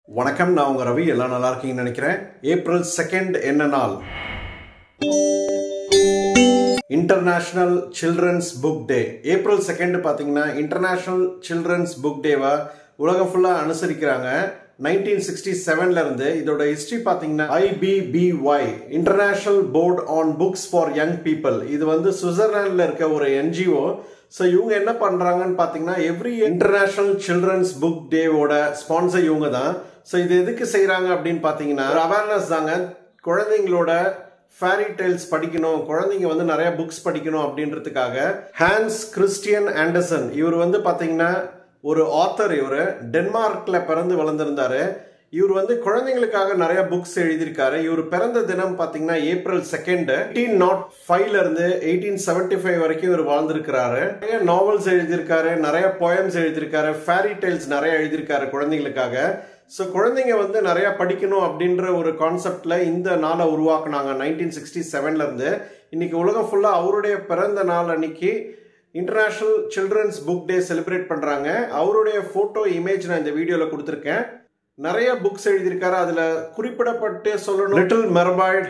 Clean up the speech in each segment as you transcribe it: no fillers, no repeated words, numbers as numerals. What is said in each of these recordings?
வணக்கம், நான் உங்க ரவி. எல்லாம் நல்லா இருக்கீங்கன்னு நினைக்கிறேன். ஏப்ரல் 2 என்ன நாள்? International children's book day. April 2 பார்த்தீங்கன்னா இன்டர்நேஷனல் சில்ட்ரன்ஸ் புக் டேவா உலகம் ஃபுல்லாக அனுசரிக்கிறாங்க. 1967ல இருந்து இதோட ஹிஸ்டரி பார்த்தீங்கன்னா IBBY international board on books for young people. இது வந்து சுவிட்சர்லாண்டில் இருக்க ஒரு NGO. ஸோ இவங்க என்ன பண்ணுறாங்கன்னு பார்த்தீங்கன்னா எவ்ரி இன்டர்நேஷனல் சில்ட்ரன்ஸ் புக் டேவோட ஸ்பான்சர் இவங்க தான். ஸோ இது எதுக்கு செய்கிறாங்க அப்படின்னு பார்த்தீங்கன்னா அவேர்னஸ் தாங்க. குழந்தைங்களோட ஃபேரி டெய்ல்ஸ் படிக்கணும், குழந்தைங்க வந்து நிறைய புக்ஸ் படிக்கணும் அப்படின்றதுக்காக. ஹான்ஸ் கிறிஸ்டியன் ஆண்டர்சன் இவர் வந்து பார்த்தீங்கன்னா ஒரு ஆத்தர். இவர் டென்மார்க்ல பிறந்து வளர்ந்திருந்தாரு. இவர் வந்து குழந்தைங்களுக்காக நிறைய புக்ஸ் எழுதியிருக்காரு. இவர் பிறந்த தினம் பார்த்தீங்கன்னா ஏப்ரல் 2. 1805ல இருந்து 1875 வரைக்கும் இவர் வாழ்ந்திருக்கிறாரு. நிறைய நாவல்ஸ் எழுதியிருக்காரு, நிறைய போயம்ஸ் எழுதியிருக்காரு, ஃபேரி டெய்ல்ஸ் நிறைய எழுதியிருக்காரு குழந்தைங்களுக்காக. ஸோ குழந்தைங்க வந்து நிறைய படிக்கணும் அப்படின்ற ஒரு கான்செப்ட்ல இந்த நாளை உருவாக்குனாங்க 1967ல இருந்து. இன்னைக்கு உலகம் ஃபுல்லா அவருடைய பிறந்த நாள் அன்னைக்கு international children's book day celebrate பண்றாங்க. அவருடைய போட்டோ இமேஜ் நான் இந்த வீடியோல கொடுத்துருக்கேன். நிறைய புக்ஸ் எழுதியிருக்காரு. அதுல குறிப்பிடப்பட்டு சொல்லணும் little mermaid,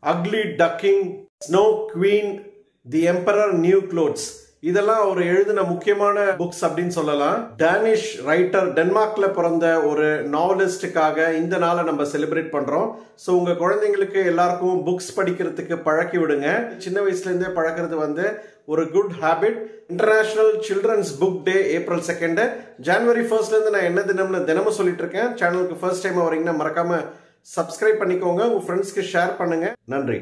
ugly tucking, snow queen, தி எம்பரர் நியூ க்ளோத்ஸ், இதெல்லாம் அவர் எழுதின முக்கியமான புக்ஸ் அப்படின்னு சொல்லலாம். டேனிஷ் ரைட்டர், டென்மார்க்ல பிறந்த ஒரு நாவலிஸ்டுக்காக இந்த நாளை நம்ம செலிப்ரேட் பண்றோம். ஸோ உங்க குழந்தைங்களுக்கு எல்லாருக்கும் புக்ஸ் படிக்கிறதுக்கு பழக்கி விடுங்க. சின்ன வயசுல இருந்தே பழக்கிறது வந்து ஒரு good habit. International children's book day April 2. ஜனவரி 1ல இருந்து நான் என்ன தினம்னு தினமும் சொல்லிட்டு இருக்கேன். சேனலுக்கு ஃபர்ஸ்ட் டைம் வரீங்கன்னா மறக்காம சப்ஸ்கிரைப் பண்ணிக்கோங்க, உங்க ஃப்ரெண்ட்ஸ்க்கு ஷேர் பண்ணுங்க. நன்றி.